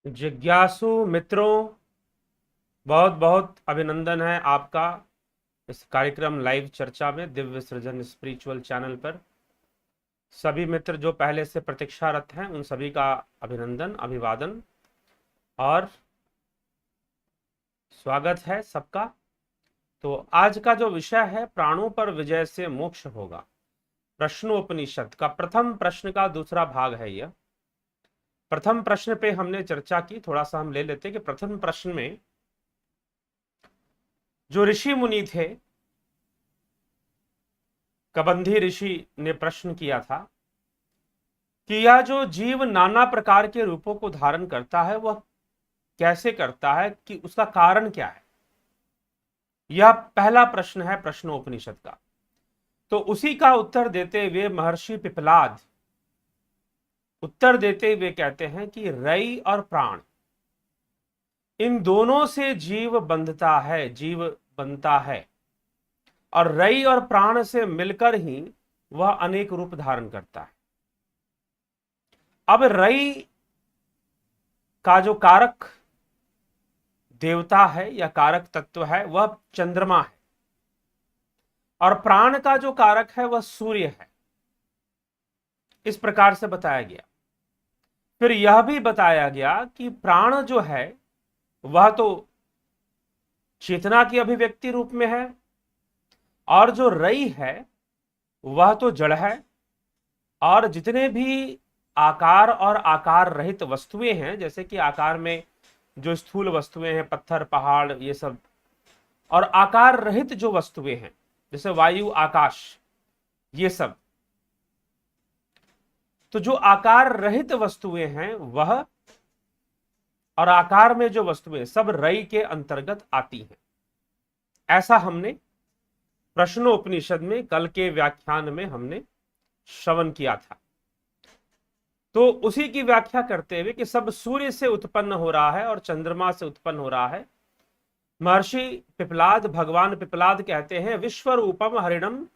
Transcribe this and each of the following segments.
जिज्ञासु मित्रों, बहुत बहुत अभिनंदन है आपका इस कार्यक्रम लाइव चर्चा में दिव्य सृजन स्पिरिचुअल चैनल पर। सभी मित्र जो पहले से प्रतीक्षारत हैं उन सभी का अभिनंदन, अभिवादन और स्वागत है सबका। तो आज का जो विषय है, प्राणों पर विजय से मोक्ष होगा, प्रश्नोपनिषद का प्रथम प्रश्न का दूसरा भाग है यह। प्रथम प्रश्न पे हमने चर्चा की, थोड़ा सा हम ले लेते कि प्रथम प्रश्न में जो ऋषि मुनि थे, कबंधी ऋषि ने प्रश्न किया था कि यह जो जीव नाना प्रकार के रूपों को धारण करता है वह कैसे करता है, कि उसका कारण क्या है। यह पहला प्रश्न है प्रश्नोपनिषद का। तो उसी का उत्तर देते हुए महर्षि पिपलाद उत्तर देते हुए कहते हैं कि रई और प्राण, इन दोनों से जीव बंधता है, जीव बनता है, और रई और प्राण से मिलकर ही वह अनेक रूप धारण करता है। अब रई का जो कारक देवता है या कारक तत्व है वह चंद्रमा है, और प्राण का जो कारक है वह सूर्य है। इस प्रकार से बताया गया। फिर यह भी बताया गया कि प्राण जो है वह तो चेतना की अभिव्यक्ति रूप में है, और जो रई है वह तो जड़ है, और जितने भी आकार और आकार रहित वस्तुएं हैं, जैसे कि आकार में जो स्थूल वस्तुएं हैं, पत्थर, पहाड़, ये सब, और आकार रहित जो वस्तुएं हैं जैसे वायु, आकाश, ये सब। तो जो आकार रहित वस्तुएं हैं वह, और आकार में जो वस्तुएं, सब रई के अंतर्गत आती हैं। ऐसा हमने प्रश्नोपनिषद में कल के व्याख्यान में हमने श्रवण किया था। तो उसी की व्याख्या करते हुए कि सब सूर्य से उत्पन्न हो रहा है और चंद्रमा से उत्पन्न हो रहा है। महर्षि पिपलाद, भगवान पिपलाद कहते हैं, विश्व रूपम हरिणम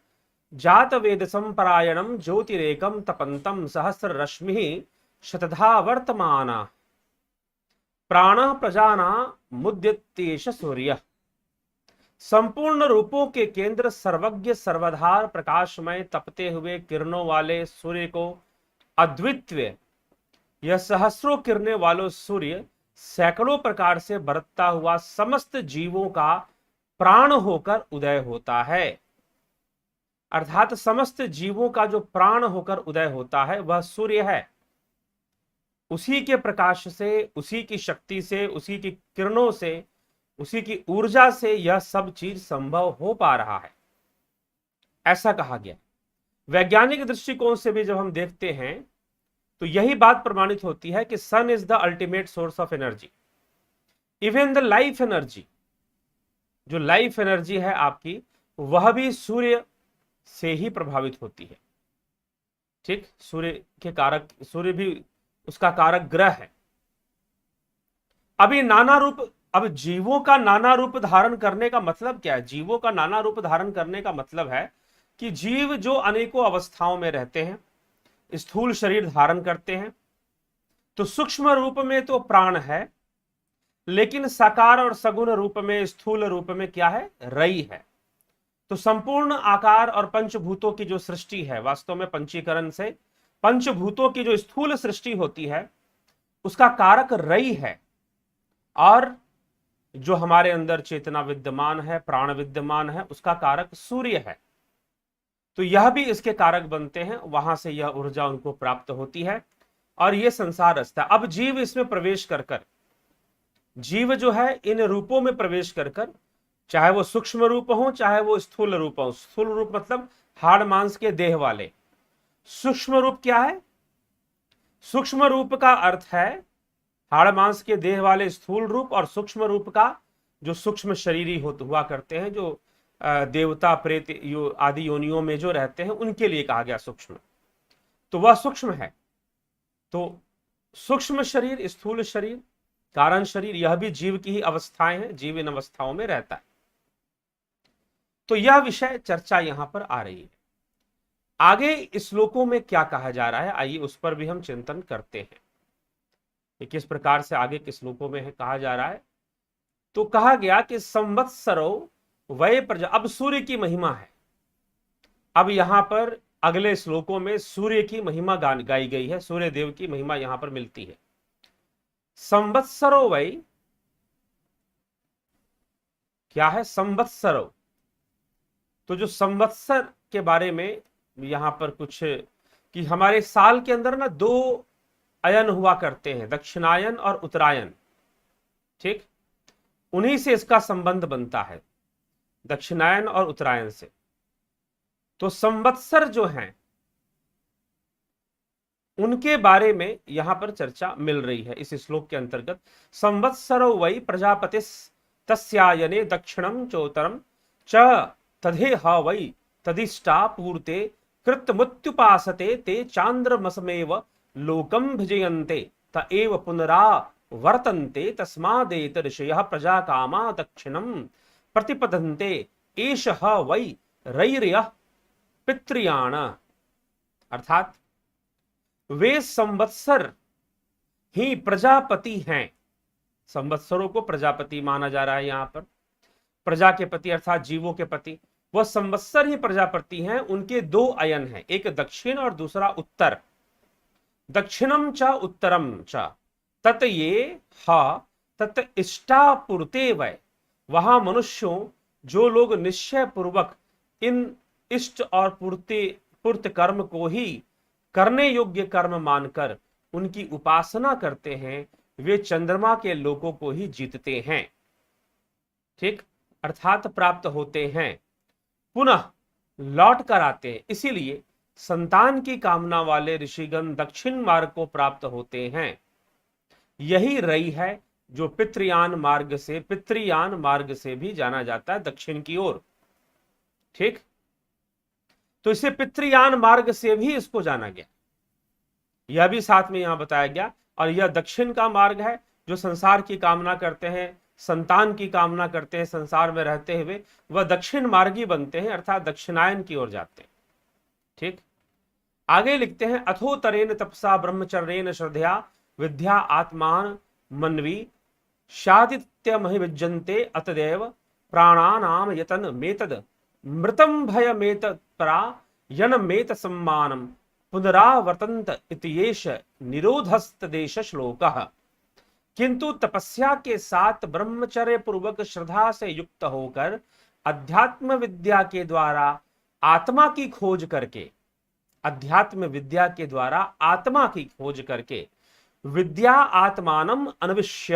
जात वेदसम परायणम ज्योतिरेकम तपंतम सहस्र रश्मि शतधा वर्तमाना प्राण प्रजाना मुद्यतेश सूर्य। संपूर्ण रूपों के केंद्र, सर्वज्ञ सर्वधार प्रकाशमय तपते हुए किरणों वाले सूर्य को अद्वितीय, यह सहस्रों किरणें वालों सूर्य सैकड़ों प्रकार से बरतता हुआ समस्त जीवों का प्राण होकर उदय होता है। अर्थात समस्त जीवों का जो प्राण होकर उदय होता है वह सूर्य है। उसी के प्रकाश से, उसी की शक्ति से, उसी की किरणों से, उसी की ऊर्जा से यह सब चीज संभव हो पा रहा है, ऐसा कहा गया। वैज्ञानिक दृष्टिकोण से भी जब हम देखते हैं तो यही बात प्रमाणित होती है कि sun is the ultimate source of energy. Even the life energy, जो लाइफ एनर्जी है आपकी, वह भी सूर्य से ही प्रभावित होती है। ठीक, सूर्य के कारक, सूर्य भी उसका कारक ग्रह है। अब ये नाना रूप, अब जीवों का नाना रूप धारण करने का मतलब क्या है? जीवों का नाना रूप धारण करने का मतलब है कि जीव जो अनेकों अवस्थाओं में रहते हैं, स्थूल शरीर धारण करते हैं, तो सूक्ष्म रूप में तो प्राण है, लेकिन साकार और सगुण रूप में, स्थूल रूप में क्या है? रई है। तो संपूर्ण आकार और पंचभूतों की जो सृष्टि है, वास्तव में पंचीकरण से पंचभूतों की जो स्थूल सृष्टि होती है उसका कारक रई है, और जो हमारे अंदर चेतना विद्यमान है, प्राण विद्यमान है, उसका कारक सूर्य है। तो यह भी इसके कारक बनते हैं, वहां से यह ऊर्जा उनको प्राप्त होती है, और यह संसार रचता है। अब जीव इसमें प्रवेश कर कर, जीव जो है इन रूपों में प्रवेश कर कर, चाहे वो सूक्ष्म रूप हो चाहे वो स्थूल रूप हो। स्थूल रूप मतलब हाड़ मांस के देह वाले। सूक्ष्म रूप क्या है? सूक्ष्म रूप का अर्थ है हाड़ मांस के देह वाले स्थूल रूप, और सूक्ष्म रूप का जो सूक्ष्म शरीरी हुआ करते हैं, जो देवता प्रेत आदि योनियों में जो रहते हैं, उनके लिए कहा गया सूक्ष्म। तो वह सूक्ष्म है। तो सूक्ष्म शरीर, स्थूल शरीर, कारण शरीर, यह भी जीव की ही अवस्थाएं हैं, जीव इन अवस्थाओं में रहता है। तो यह विषय चर्चा यहां पर आ रही है। आगे श्लोकों में क्या कहा जा रहा है, आइए उस पर भी हम चिंतन करते हैं। ये किस प्रकार से आगे के श्लोकों में है कहा जा रहा है। तो कहा गया कि संवत्सरो वय प्रजा, अब सूर्य की महिमा है। अब यहां पर अगले श्लोकों में सूर्य की महिमा गाई गई है, सूर्य देव की महिमा यहां पर मिलती है। संवत्सरो वै, क्या है संवत्सरो, तो जो संवत्सर के बारे में यहां पर कुछ कि हमारे साल के अंदर ना दो अयन हुआ करते हैं, दक्षिणायन और उत्तरायण, ठीक, उन्हीं से इसका संबंध बनता है, दक्षिणायन और उत्तरायण से। तो संवत्सर जो हैं उनके बारे में यहां पर चर्चा मिल रही है इस श्लोक के अंतर्गत। संवत्सरो वै प्रजापतिस् तस्यायने दक्षिणम चोत्तरम च तदे ह वै तदिष्टा पूर्ते कृतमुत्युपासते ते चांद्रमसमेव लोकम भिजयन्ते त एव पुनरावर्तन्ते तस्मादेत ऋषयः प्रजा कामा दक्षिणम प्रतिपदन्ते एष ह वै रैर्यः पितृयाण। अर्थात वे संवत्सर ही प्रजापति हैं। संवत्सरों को प्रजापति माना जा रहा है यहां पर, प्रजा के पति अर्थात जीवों के पति, वह संवत्सर ही प्रजापति हैं। उनके दो अयन हैं, एक दक्षिण और दूसरा उत्तर। दक्षिणम च उत्तरम च तत ये ह तत इष्टापूर्ते वै, वहां मनुष्यों जो लोग निश्चय पूर्वक इन इष्ट और पूर्त कर्म को ही करने योग्य कर्म मानकर उनकी उपासना करते हैं, वे चंद्रमा के लोकों को ही जीतते हैं, ठीक, अर्थात प्राप्त होते हैं, पुनः लौट कर आते हैं। इसीलिए संतान की कामना वाले ऋषिगण दक्षिण मार्ग को प्राप्त होते हैं। यही रई है जो पितृयान मार्ग से भी जाना जाता है, दक्षिण की ओर, ठीक। तो इसे पितृयान मार्ग से भी इसको जाना गया, यह भी साथ में यहां बताया गया। और यह दक्षिण का मार्ग है, जो संसार की कामना करते हैं, संतान की कामना करते हैं संसार में रहते हुए, वह दक्षिण मार्गी बनते हैं, अर्थात दक्षिणायन की ओर जाते हैं, ठीक। आगे लिखते हैं, अथोतरेन तपसा ब्रह्मचर्येन श्रद्धया विद्या आत्मान मनवी शादित्यमहिविज्यन्ते अतदेव प्राणानाम यतन मेतद मृतम भयमेत परायणमेत सम्मानम पुनरावर्तन्त इत्येष निरोधस्तदेश श्लोकः। किंतु तपस्या के साथ ब्रह्मचर्य पूर्वक श्रद्धा से युक्त होकर अध्यात्म विद्या के द्वारा आत्मा की खोज करके, अध्यात्म विद्या के द्वारा आत्मा की खोज करके विद्या आत्मानम अनविश्य,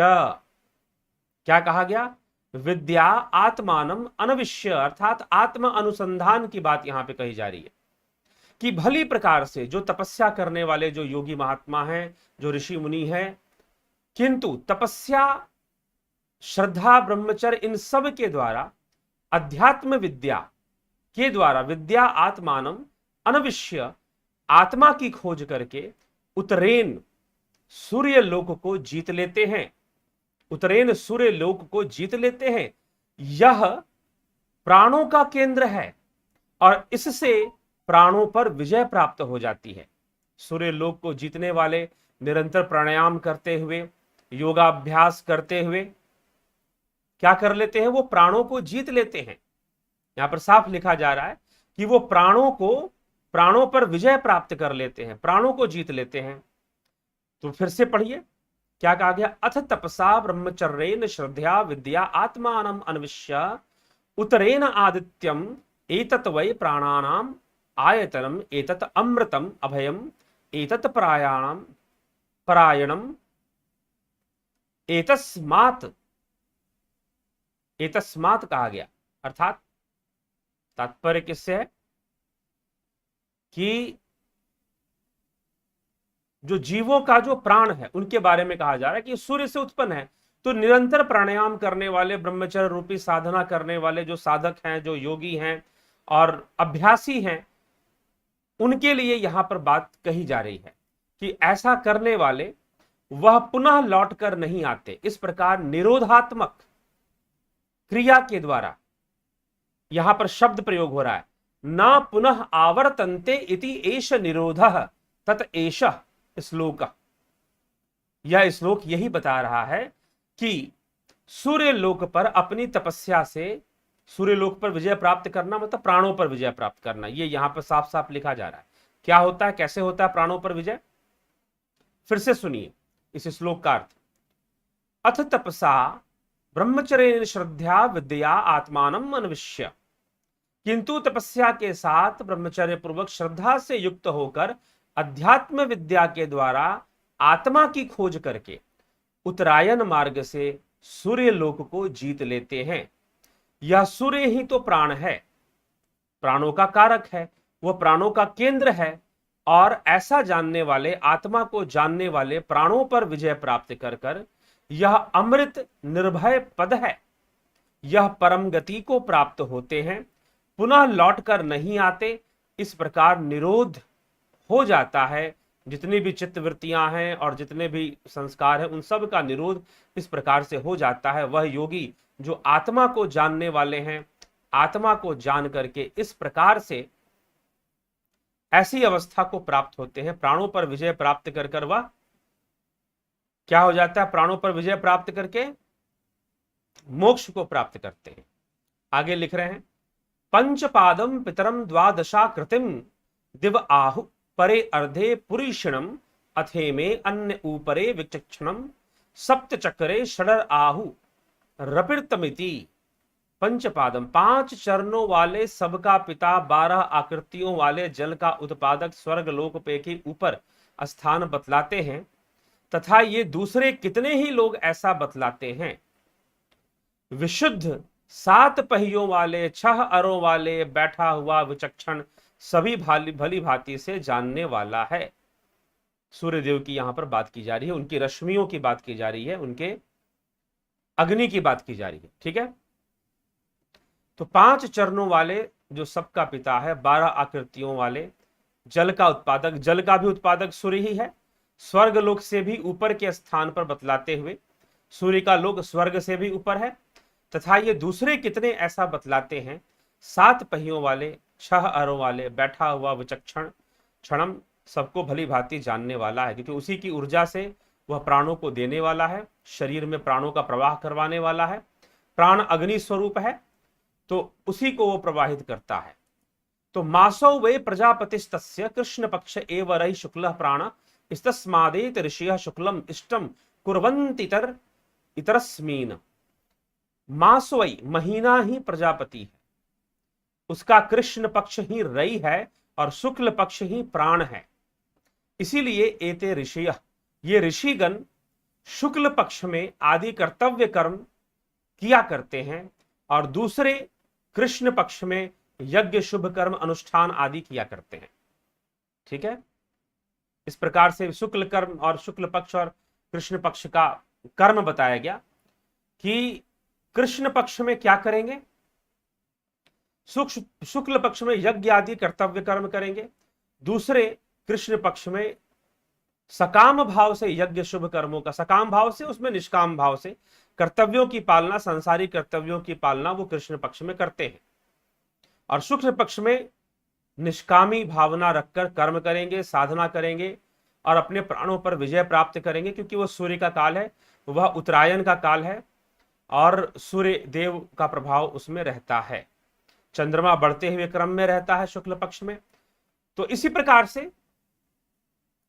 क्या कहा गया, विद्या आत्मानम अनविश्य, अर्थात आत्म अनुसंधान की बात यहां पे कही जा रही है कि भली प्रकार से जो तपस्या करने वाले जो योगी महात्मा हैं, जो ऋषि मुनि हैं, किंतु तपस्या श्रद्धा ब्रह्मचर्य इन सब के द्वारा अध्यात्म विद्या के द्वारा विद्या आत्मानम अनविश्य, आत्मा की खोज करके उत्तरेन सूर्य लोक को जीत लेते हैं, उत्तरेन सूर्य लोक को जीत लेते हैं। यह प्राणों का केंद्र है और इससे प्राणों पर विजय प्राप्त हो जाती है। सूर्य लोक को जीतने वाले निरंतर प्राणायाम करते हुए, योगाभ्यास करते हुए क्या कर लेते हैं, वो प्राणों को जीत लेते हैं। यहां पर साफ लिखा जा रहा है कि वो प्राणों पर विजय प्राप्त कर लेते हैं, प्राणों को जीत लेते हैं। तो फिर से पढ़िए क्या कहा गया, अथ तपसा ब्रह्मचर्येन श्रद्धया विद्या आत्मानम अनविश्य उत्तरेन आदित्यम एतत् वै प्राणानाम आयतनम एतत् अमृतम अभयम एतत् परायणम एतस्मात् कहा गया। अर्थात तात्पर्य किससे है कि जो जीवों का जो प्राण है उनके बारे में कहा जा रहा है कि सूर्य से उत्पन्न है। तो निरंतर प्राणायाम करने वाले, ब्रह्मचर्य रूपी साधना करने वाले जो साधक हैं, जो योगी हैं और अभ्यासी हैं, उनके लिए यहां पर बात कही जा रही है कि ऐसा करने वाले वह पुनः लौटकर नहीं आते। इस प्रकार निरोधात्मक क्रिया के द्वारा यहां पर शब्द प्रयोग हो रहा है, ना पुनः आवर्तन्ते इति एष निरोधः तत एष श्लोक। यह श्लोक यही बता रहा है कि सूर्य लोक पर अपनी तपस्या से सूर्य लोक पर विजय प्राप्त करना मतलब प्राणों पर विजय प्राप्त करना। ये यहां पर साफ साफ लिखा जा रहा है। क्या होता है, कैसे होता है प्राणों पर विजय? फिर से सुनिए इस श्लोक का अर्थ। अथ तपसा ब्रह्मचर्य श्रद्धा विद्या आत्मानम अन्विष्य, किंतु तपस्या के साथ ब्रह्मचर्य पूर्वक श्रद्धा से युक्त होकर अध्यात्म विद्या के द्वारा आत्मा की खोज करके उत्तरायण मार्ग से सूर्य लोक को जीत लेते हैं। यह सूर्य ही तो प्राण है, प्राणों का कारक है, वह प्राणों का केंद्र है, और ऐसा जानने वाले, आत्मा को जानने वाले प्राणों पर विजय प्राप्त कर कर यह अमृत निर्भय पद है, यह परम गति को प्राप्त होते हैं, पुनः लौटकर नहीं आते। इस प्रकार निरोध हो जाता है, जितनी भी चित्तवृत्तियां हैं और जितने भी संस्कार हैं उन सब का निरोध इस प्रकार से हो जाता है। वह योगी जो आत्मा को जानने वाले हैं, आत्मा को जान करके इस प्रकार से ऐसी अवस्था को प्राप्त होते हैं, प्राणों पर विजय प्राप्त कर कर वह क्या हो जाता है, प्राणों पर विजय प्राप्त करके मोक्ष को प्राप्त करते हैं। आगे लिख रहे हैं, पंचपादम पितरम द्वादशा कृतिम दिव आहु परे अर्धे पुरीषणम अथेमे अन्य ऊपरे विचक्षणम सप्त चक्रे षडर आहु रपिर्तमिति। पंचपादम, 5 चरणों वाले, सबका पिता, 12 आकृतियों वाले, जल का उत्पादक, स्वर्ग लोक पे के ऊपर स्थान बतलाते हैं, तथा ये दूसरे कितने ही लोग ऐसा बतलाते हैं। विशुद्ध 7 पहियों वाले, 6 अरों वाले, बैठा हुआ विचक्षण, सभी भली भांति से जानने वाला है। सूर्यदेव की यहां पर बात की जा रही है, उनकी रश्मियों की बात की जा रही है, उनके अग्नि की बात की जा रही है। ठीक है, तो 5 चरणों वाले जो सबका पिता है, 12 आकृतियों वाले, जल का उत्पादक, जल का भी उत्पादक सूर्य ही है, स्वर्ग लोक से भी ऊपर के स्थान पर बतलाते हुए सूर्य का लोक स्वर्ग से भी ऊपर है, तथा ये दूसरे कितने ऐसा बतलाते हैं, 7 पहियों वाले, 6 अरों वाले, बैठा हुआ विचक्षण, क्षणम, सबको भली भांति जानने वाला है, क्योंकि उसी की ऊर्जा से वह प्राणों को देने वाला है, शरीर में प्राणों का प्रवाह करवाने वाला है। प्राण अग्नि स्वरूप है, तो उसी को वो प्रवाहित करता है। तो मासौ वे प्रजापतिस्तस्य कृष्ण पक्ष एव रहि शुक्ल प्राण इस्तस्मादेत ऋषियः शुक्लम इष्टम कुर्वन्तितर इतरस्मीन। मासवई, महीना ही प्रजापति है, उसका कृष्ण पक्ष ही रई है और शुक्ल पक्ष ही प्राण है। इसीलिए एते ऋषियः, ये ऋषिगण शुक्ल पक्ष में आदि कर्तव्य कर्म किया करते हैं और दूसरे कृष्ण पक्ष में यज्ञ शुभ कर्म अनुष्ठान आदि किया करते हैं। ठीक है, इस प्रकार से शुक्ल कर्म और शुक्ल पक्ष और कृष्ण पक्ष का कर्म बताया गया कि कृष्ण पक्ष में क्या करेंगे, शुक्ल पक्ष में यज्ञ आदि कर्तव्य कर्म करेंगे, दूसरे कृष्ण पक्ष में सकाम भाव से यज्ञ शुभ कर्मों का, सकाम भाव से उसमें निष्काम भाव से कर्तव्यों की पालना, सांसारिक कर्तव्यों की पालना वो कृष्ण पक्ष में करते हैं, और शुक्ल पक्ष में निष्कामी भावना रखकर कर्म करेंगे, साधना करेंगे और अपने प्राणों पर विजय प्राप्त करेंगे, क्योंकि वह सूर्य का काल है, वह उत्तरायण का काल है और सूर्य देव का प्रभाव उसमें रहता है, चंद्रमा बढ़ते हुए क्रम में रहता है शुक्ल पक्ष में। तो इसी प्रकार से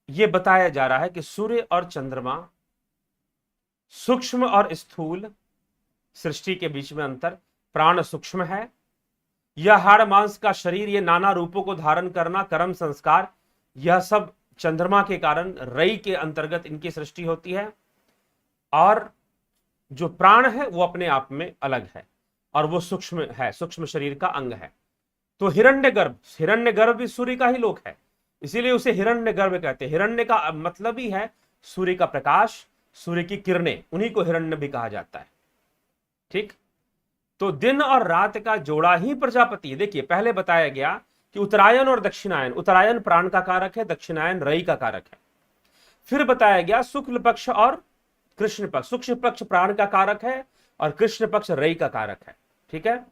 यह बताया जा रहा है कि सूर्य और चंद्रमा, सूक्ष्म और स्थूल सृष्टि के बीच में अंतर, प्राण सूक्ष्म है, यह हाड़ मांस का शरीर, ये नाना रूपों को धारण करना, कर्म संस्कार, यह सब चंद्रमा के कारण रई के अंतर्गत इनकी सृष्टि होती है, और जो प्राण है वो अपने आप में अलग है और वो सूक्ष्म है, सूक्ष्म शरीर का अंग है। तो हिरण्यगर्भ भी सूर्य का ही लोक है, इसीलिए उसे हिरण्यगर्भ कहते हैं। हिरण्य का मतलब ही है सूर्य का प्रकाश, सूर्य की किरणें, उन्हीं को हिरण्य भी कहा जाता है। ठीक, तो दिन और रात का जोड़ा ही प्रजापति है। देखिए, पहले बताया गया कि उत्तरायण और दक्षिणायन, उत्तरायण प्राण का कारक है, दक्षिणायन रई का कारक है। फिर बताया गया शुक्ल पक्ष और कृष्ण पक्ष, शुक्ल पक्ष प्राण का कारक है और कृष्ण पक्ष रई का कारक है। ठीक है,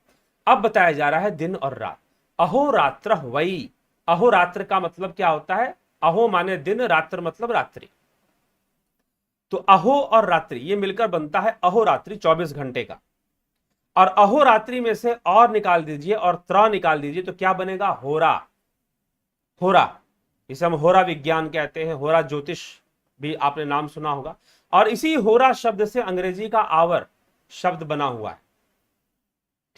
अब बताया जा रहा है दिन और रात। अहोरात्र वही, अहोरात्र का मतलब क्या होता है, अहो माने दिन, रात्र मतलब रात्रि। तो अहो और रात्रि ये मिलकर बनता है अहोरात्रि, 24 घंटे का। और अहोरात्रि में से और निकाल दीजिए और त्र निकाल दीजिए तो क्या बनेगा? होरा। होरा, इसे हम होरा विज्ञान कहते हैं, होरा ज्योतिष भी आपने नाम सुना होगा। और इसी होरा शब्द से अंग्रेजी का आवर शब्द बना हुआ है,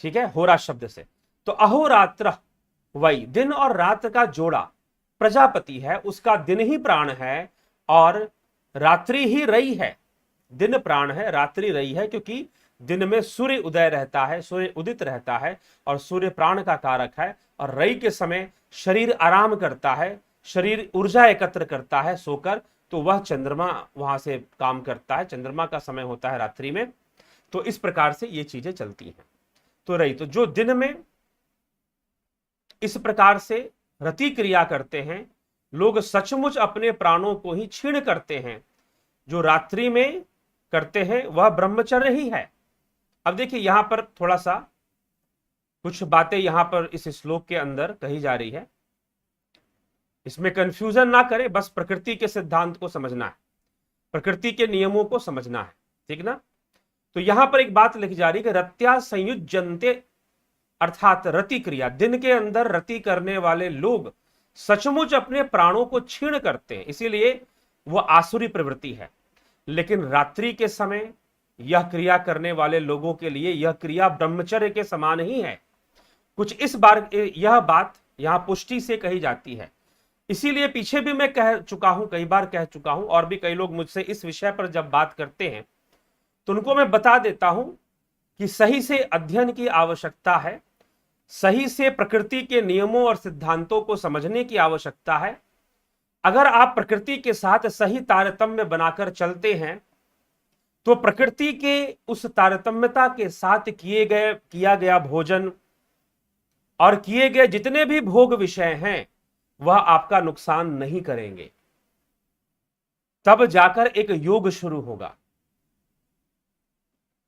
ठीक है, होरा शब्द से। तो अहोरात्र वही दिन और रात का जोड़ा प्रजापति है, उसका दिन ही प्राण है और रात्रि ही रई है। दिन प्राण है, रात्रि रई है, क्योंकि दिन में सूर्य उदय रहता है, सूर्य उदित रहता है और सूर्य प्राण का कारक है। और रई के समय शरीर आराम करता है, शरीर ऊर्जा एकत्र करता है सोकर, तो वह चंद्रमा वहां से काम करता है, चंद्रमा का समय होता है रात्रि में। तो इस प्रकार से ये चीजें चलती हैं। तो रई, तो जो दिन में इस प्रकार से रति क्रिया करते हैं लोग, सचमुच अपने प्राणों को ही क्षीण करते हैं। जो रात्रि में करते हैं वह ब्रह्मचर्य ही है। अब देखिए यहां पर थोड़ा सा कुछ बातें यहां पर इस श्लोक के अंदर कही जा रही है, इसमें कंफ्यूजन ना करें, बस प्रकृति के सिद्धांत को समझना है, प्रकृति के नियमों को समझना है, ठीक ना। तो यहां पर एक बात लिखी जा रही है कि रत्या संयुज्यन्ते, अर्थात रति क्रिया, दिन के अंदर रति करने वाले लोग सचमुच अपने प्राणों को क्षीण करते हैं, इसीलिए वह आसुरी प्रवृत्ति है। लेकिन रात्रि के समय यह क्रिया करने वाले लोगों के लिए यह क्रिया ब्रह्मचर्य के समान ही है। कुछ इस बार यह बात यहां पुष्टि से कही जाती है, इसीलिए पीछे भी मैं कह चुका हूं, कई बार कह चुका हूं, और भी कई लोग मुझसे इस विषय पर जब बात करते हैं तो उनको मैं बता देता हूं कि सही से अध्ययन की आवश्यकता है, सही से प्रकृति के नियमों और सिद्धांतों को समझने की आवश्यकता है। अगर आप प्रकृति के साथ सही तारतम्य बनाकर चलते हैं तो प्रकृति के उस तारतम्यता के साथ किया गया भोजन और किए गए जितने भी भोग विषय हैं वह आपका नुकसान नहीं करेंगे। तब जाकर एक योग शुरू होगा।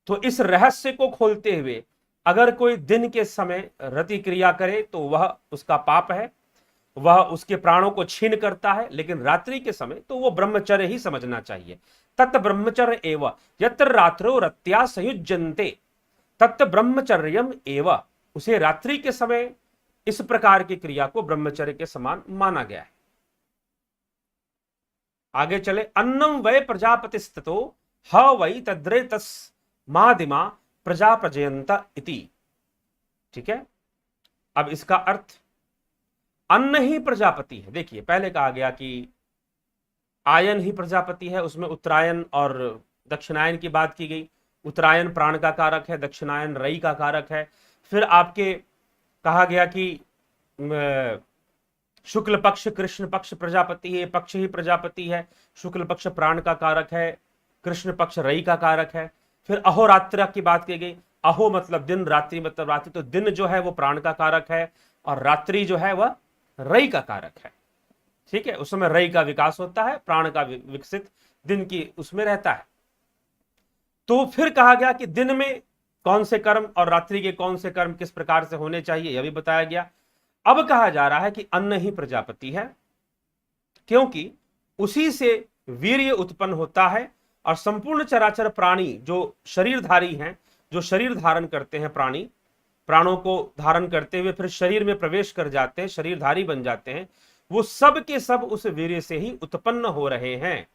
तो इस रहस्य को खोलते हुए अगर कोई दिन के समय रति क्रिया करे तो वह उसका पाप है, वह उसके प्राणों को छीन करता है। लेकिन रात्रि के समय तो वो ब्रह्मचर्य ही समझना चाहिए। तत् ब्रह्मचर्य एव यत्र रात्रो रत्या संयुज्यन्ते तत् ब्रह्मचर्यम एव, उसे रात्रि के समय इस प्रकार की क्रिया को ब्रह्मचर्य के समान माना गया है। आगे चले, अन्नम वै प्रजापतिस्ततो ह वै तद्रेतस मादिमा प्रजा प्रजयंत इति, ठीक है। अब इसका अर्थ, अन्न ही प्रजापति है। देखिए पहले कहा गया कि आयन ही प्रजापति है, उसमें उत्तरायण और दक्षिणायन की बात की गई। उत्तरायण प्राण का कारक है, दक्षिणायन रई का कारक है। फिर आपके कहा गया कि शुक्ल पक्ष कृष्ण पक्ष प्रजापति है, पक्ष ही प्रजापति है। शुक्ल पक्ष प्राण का कारक है, कृष्ण पक्ष रई का कारक है। फिर अहोरात्र की बात की गई, अहो मतलब दिन, रात्रि मतलब रात्रि। तो दिन जो है वो प्राण का कारक है और रात्रि जो है वह रई का कारक है, ठीक है। उस समय रई का विकास होता है, प्राण का विकसित दिन की उसमें रहता है। तो फिर कहा गया कि दिन में कौन से कर्म और रात्रि के कौन से कर्म किस प्रकार से होने चाहिए, यह भी बताया गया। अब कहा जा रहा है कि अन्न ही प्रजापति है, क्योंकि उसी से वीर्य उत्पन्न होता है और संपूर्ण चराचर प्राणी जो शरीरधारी हैं, जो शरीर धारण करते हैं, प्राणी प्राणों को धारण करते हुए फिर शरीर में प्रवेश कर जाते हैं, शरीरधारी बन जाते हैं, वो सब के सब उस वीर्य से ही उत्पन्न हो रहे हैं।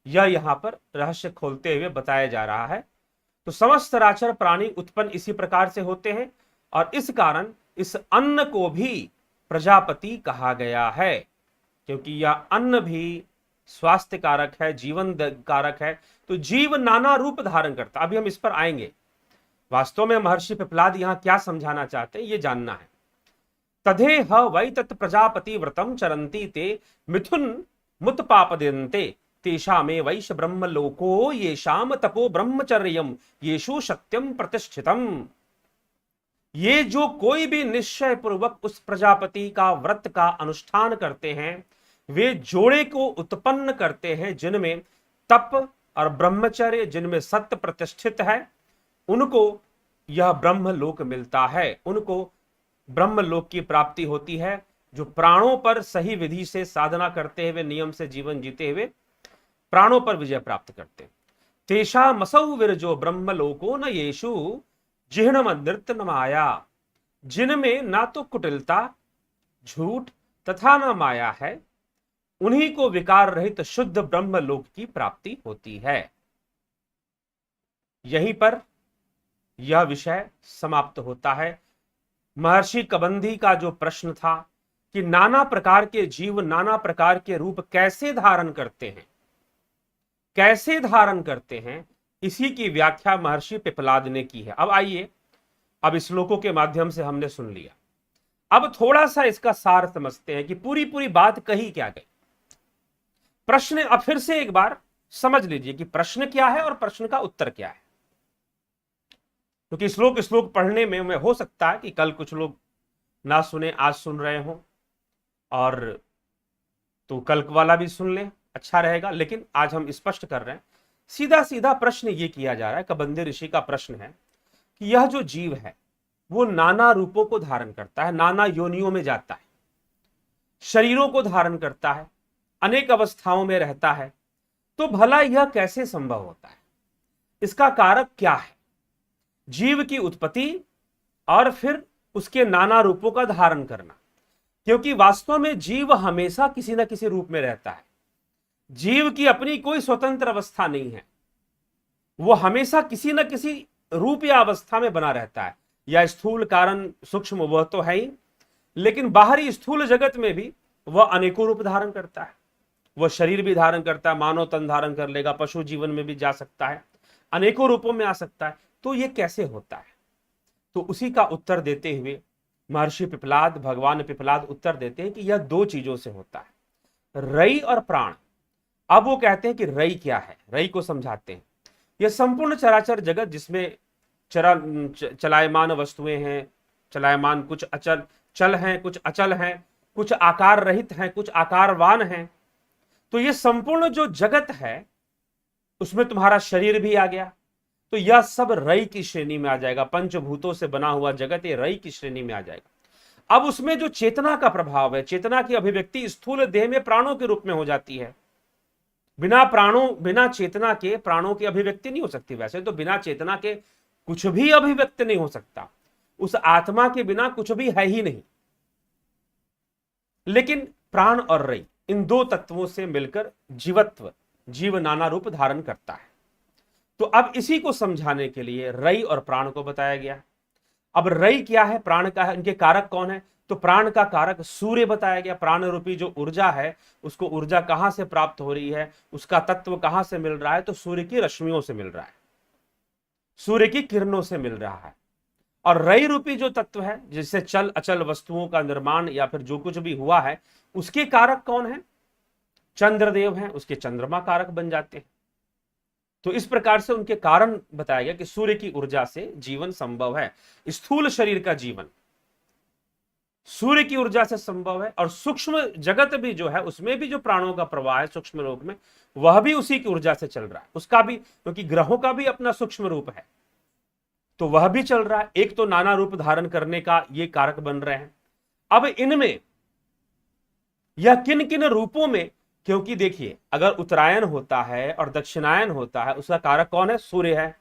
यह यहां पर रहस्य खोलते हुए बताया जा रहा है। तो समस्त चराचर प्राणी उत्पन्न इसी प्रकार से होते हैं और इस कारण इस अन्न को भी प्रजापति कहा गया है, क्योंकि यह अन्न भी स्वास्थ्य कारक है, जीवन कारक है। तो जीव नाना रूप धारण करता, अभी हम इस पर आएंगे। वास्तव में महर्षि पिपलाद यहां क्या समझाना चाहते हैं ये जानना है। तधे ह वै तत् प्रजापति व्रतम चरंती ते मिथुन मुत्पापद्यन्ते तेषामे वैश ब्रह्म लोको येषाम तपो ब्रह्मचर्यम येषु सत्यम प्रतिष्ठितम। ये जो कोई भी निश्चय पूर्वक उस प्रजापति का व्रत का अनुष्ठान करते हैं वे जोड़े को उत्पन्न करते हैं जिनमें तप और ब्रह्मचर्य, जिनमें सत्य प्रतिष्ठित है, उनको यह ब्रह्मलोक मिलता है, उनको ब्रह्मलोक की प्राप्ति होती है। जो प्राणों पर सही विधि से साधना करते हुए, नियम से जीवन जीते हुए प्राणों पर विजय प्राप्त करते हैं। तेषा मसौ विरजो ब्रह्म लोको न येषु जिह्नम नृत्य न माया, जिनमें ना तो कुटिलता, झूठ तथा न माया है, उन्हीं को विकार रहित शुद्ध ब्रह्म लोक की प्राप्ति होती है। यहीं पर यह विषय समाप्त होता है। महर्षि कबंधी का जो प्रश्न था कि नाना प्रकार के जीव नाना प्रकार के रूप कैसे धारण करते हैं, कैसे धारण करते हैं, इसी की व्याख्या महर्षि पिपलाद ने की है। अब आइए, अब श्लोकों के माध्यम से हमने सुन लिया, अब थोड़ा सा इसका सार समझते हैं कि पूरी पूरी बात कही क्या गई। प्रश्न अब फिर से एक बार समझ लीजिए कि प्रश्न क्या है और प्रश्न का उत्तर क्या है, क्योंकि श्लोक श्लोक पढ़ने में हो सकता है कि कल कुछ लोग ना सुने, आज सुन रहे हो, और तो कल वाला भी सुन लें, अच्छा रहेगा। लेकिन आज हम स्पष्ट कर रहे हैं, सीधा सीधा प्रश्न ये किया जा रहा है, कबंदी ऋषि का प्रश्न है कि यह जो जीव है वो नाना रूपों को धारण करता है, नाना योनियों में जाता है, शरीरों को धारण करता है, अनेक अवस्थाओं में रहता है, तो भला यह कैसे संभव होता है, इसका कारक क्या है? जीव की उत्पत्ति और फिर उसके नाना रूपों का धारण करना, क्योंकि वास्तव में जीव हमेशा किसी न किसी रूप में रहता है। जीव की अपनी कोई स्वतंत्र अवस्था नहीं है, वो हमेशा किसी न किसी रूप या अवस्था में बना रहता है, या स्थूल कारण सूक्ष्म वह तो है ही, लेकिन बाहरी स्थूल जगत में भी वह अनेकों रूप धारण करता है। वह शरीर भी धारण करता है, मानव तन धारण कर लेगा, पशु जीवन में भी जा सकता है, अनेकों रूपों में आ सकता है। तो यह कैसे होता है? तो उसी का उत्तर देते हुए महर्षि पिपलाद, भगवान पिपलाद उत्तर देते हैं कि यह दो चीजों से होता है, रई और प्राण। अब वो कहते हैं कि रई क्या है, रई को समझाते हैं। यह संपूर्ण चराचर जगत जिसमें चलायमान वस्तुएं हैं, चलायमान, कुछ अचल चल हैं, कुछ अचल हैं, कुछ आकार रहित हैं, कुछ आकारवान हैं। तो यह संपूर्ण जो जगत है उसमें तुम्हारा शरीर भी आ गया, तो यह सब रई की श्रेणी में आ जाएगा। पंचभूतों से बना हुआ जगत ये रई की श्रेणी में आ जाएगा। अब उसमें जो चेतना का प्रभाव है, चेतना की अभिव्यक्ति स्थूल देह में प्राणों के रूप में हो जाती है। बिना प्राणों, बिना चेतना के प्राणों की अभिव्यक्ति नहीं हो सकती। वैसे तो बिना चेतना के कुछ भी अभिव्यक्ति नहीं हो सकता, उस आत्मा के बिना कुछ भी है ही नहीं। लेकिन प्राण और रई, इन दो तत्वों से मिलकर जीवत्व, जीव नाना रूप धारण करता है। तो अब इसी को समझाने के लिए रई और प्राण को बताया गया। अब रई क्या है, प्राण का है, इनके कारक कौन है? तो प्राण का कारक सूर्य बताया गया। प्राण रूपी जो ऊर्जा है, उसको ऊर्जा कहां से प्राप्त हो रही है, उसका तत्व कहां से मिल रहा है? तो सूर्य की रश्मियों से मिल रहा है, सूर्य की किरणों से मिल रहा है। और रई रूपी जो तत्व है, जिससे चल अचल वस्तुओं का निर्माण या फिर जो कुछ भी हुआ है, उसके कारक कौन है? चंद्रदेव हैं, उसके चंद्रमा कारक बन जाते हैं। तो इस प्रकार से उनके कारण बताया गया कि सूर्य की ऊर्जा से जीवन संभव है। स्थूल शरीर का जीवन सूर्य की ऊर्जा से संभव है, और सूक्ष्म जगत भी जो है, उसमें भी जो प्राणों का प्रवाह है सूक्ष्म रूप में, वह भी उसी की ऊर्जा से चल रहा है। उसका भी, क्योंकि ग्रहों का भी अपना सूक्ष्म रूप है, तो वह भी चल रहा है। एक तो नाना रूप धारण करने का ये कारक बन रहे हैं। अब इनमें यह किन किन रूपों में, क्योंकि देखिए, अगर उत्तरायण होता है और दक्षिणायन होता है, उसका कारक कौन है? सूर्य है।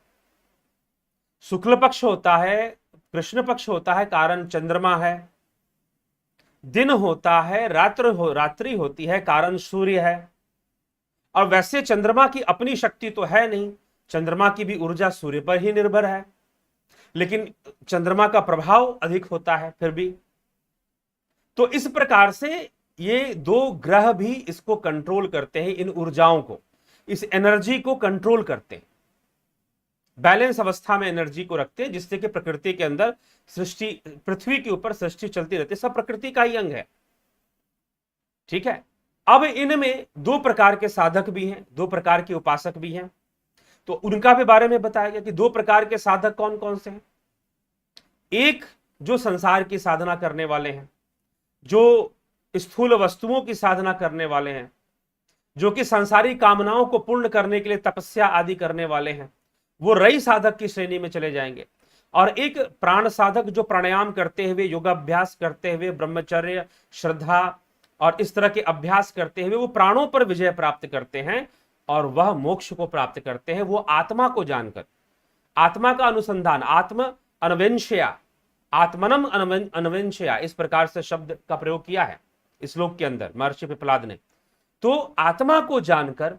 शुक्ल पक्ष होता है, कृष्ण पक्ष होता है, कारण चंद्रमा है। दिन होता है, रात्रि होती है, कारण सूर्य है। और वैसे चंद्रमा की अपनी शक्ति तो है नहीं, चंद्रमा की भी ऊर्जा सूर्य पर ही निर्भर है, लेकिन चंद्रमा का प्रभाव अधिक होता है फिर भी। तो इस प्रकार से ये दो ग्रह भी इसको कंट्रोल करते हैं, इन ऊर्जाओं को, इस एनर्जी को कंट्रोल करते हैं, बैलेंस अवस्था में एनर्जी को रखते हैं, जिससे कि प्रकृति के अंदर सृष्टि, पृथ्वी के ऊपर सृष्टि चलती रहती है। सब प्रकृति का ही अंग है, ठीक है। अब इनमें दो प्रकार के साधक भी हैं, दो प्रकार के उपासक भी हैं, तो उनका भी बारे में बताया गया कि दो प्रकार के साधक कौन कौन से हैं। एक जो संसार की साधना करने वाले हैं, जो स्थूल वस्तुओं की साधना करने वाले हैं, जो कि सांसारिक कामनाओं को पूर्ण करने के लिए तपस्या आदि करने वाले हैं, वो रई साधक की श्रेणी में चले जाएंगे। और एक प्राण साधक जो प्राणायाम करते हुए, योगाभ्यास करते हुए, ब्रह्मचर्य, श्रद्धा और इस तरह के अभ्यास करते हुए वो प्राणों पर विजय प्राप्त करते हैं, और वह मोक्ष को प्राप्त करते हैं, वो आत्मा को जानकर, आत्मा का अनुसंधान, आत्म अन्वेंशया, आत्मनम अन्वेंशया, इस प्रकार से शब्द का प्रयोग किया है इस श्लोक के अंदर महर्षि पिपलाद ने। तो आत्मा को जानकर,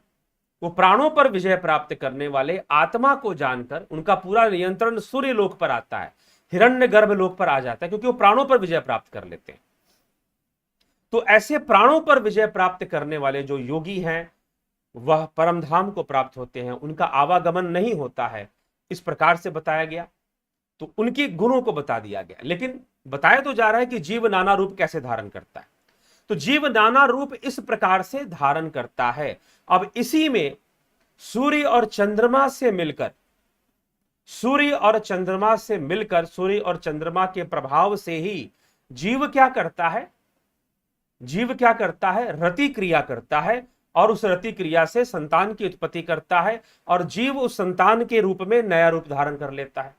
वो प्राणों पर विजय प्राप्त करने वाले आत्मा को जानकर, उनका पूरा नियंत्रण सूर्य लोक पर आता है, हिरण्य गर्भ लोक पर आ जाता है, क्योंकि वो प्राणों पर विजय प्राप्त कर लेते हैं। तो ऐसे प्राणों पर विजय प्राप्त करने वाले जो योगी हैं वह परम धाम को प्राप्त होते हैं, उनका आवागमन नहीं होता है, इस प्रकार से बताया गया। तो उनके गुणों को बता दिया गया, लेकिन बताया तो जा रहा है कि जीव नाना रूप कैसे धारण करता है। तो जीव नाना रूप इस प्रकार से धारण करता है। अब इसी में सूर्य और चंद्रमा से मिलकर, सूर्य और चंद्रमा से मिलकर, सूर्य और चंद्रमा के प्रभाव से ही जीव क्या करता है, जीव क्या करता है, रति क्रिया करता है, और उस रति क्रिया से संतान की उत्पत्ति करता है, और जीव उस संतान के रूप में नया रूप धारण कर लेता है।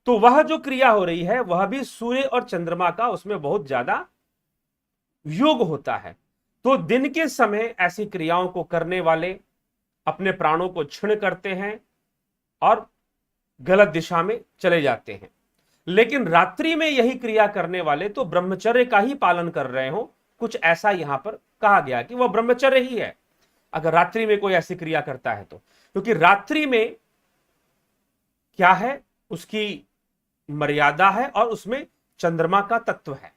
तो वह जो क्रिया हो रही है वह भी सूर्य और चंद्रमा का उसमें बहुत ज्यादा योग होता है। तो दिन के समय ऐसी क्रियाओं को करने वाले अपने प्राणों को क्षीण करते हैं और गलत दिशा में चले जाते हैं, लेकिन रात्रि में यही क्रिया करने वाले तो ब्रह्मचर्य का ही पालन कर रहे हो, कुछ ऐसा यहां पर कहा गया कि वह ब्रह्मचर्य ही है अगर रात्रि में कोई ऐसी क्रिया करता है तो, क्योंकि रात्रि में क्या है, उसकी मर्यादा है और उसमें चंद्रमा का तत्व है।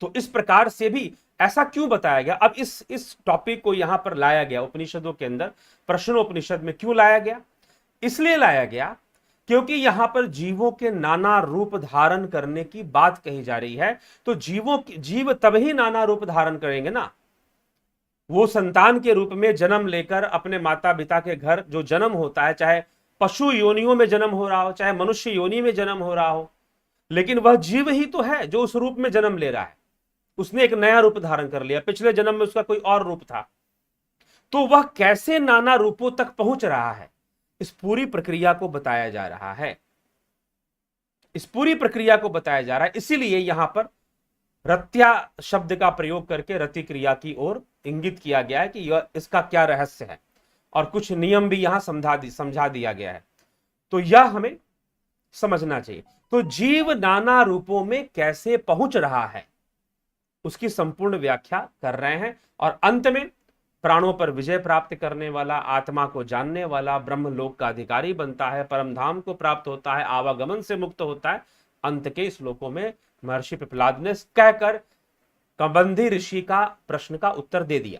तो इस प्रकार से भी ऐसा क्यों बताया गया। अब इस टॉपिक को यहां पर लाया गया उपनिषदों के अंदर, प्रश्नोपनिषद में क्यों लाया गया, इसलिए लाया गया क्योंकि यहां पर जीवों के नाना रूप धारण करने की बात कही जा रही है। तो जीव तभी नाना रूप धारण करेंगे ना, वो संतान के रूप में जन्म लेकर अपने माता पिता के घर जो जन्म होता है, चाहे पशु योनियों में जन्म हो रहा हो, चाहे मनुष्य योनि में जन्म हो रहा हो, लेकिन वह जीव ही तो है जो उस रूप में जन्म ले रहा है। उसने एक नया रूप धारण कर लिया, पिछले जन्म में उसका कोई और रूप था। तो वह कैसे नाना रूपों तक पहुंच रहा है, इस पूरी प्रक्रिया को बताया जा रहा है, इस पूरी प्रक्रिया को बताया जा रहा है। इसीलिए यहां पर रत्या शब्द का प्रयोग करके रति क्रिया की ओर इंगित किया गया है कि यह इसका क्या रहस्य है, और कुछ नियम भी यहां समझा दिया गया है। तो यह हमें समझना चाहिए। तो जीव नाना रूपों में कैसे पहुंच रहा है उसकी संपूर्ण व्याख्या कर रहे हैं, और अंत में प्राणों पर विजय प्राप्त करने वाला, आत्मा को जानने वाला, ब्रह्मलोक का अधिकारी बनता है, परम धाम को प्राप्त होता है, आवागमन से मुक्त होता है। अंत के श्लोकों में महर्षि पिपलाद ने कहकर कबंधी ऋषि का प्रश्न का उत्तर दे दिया,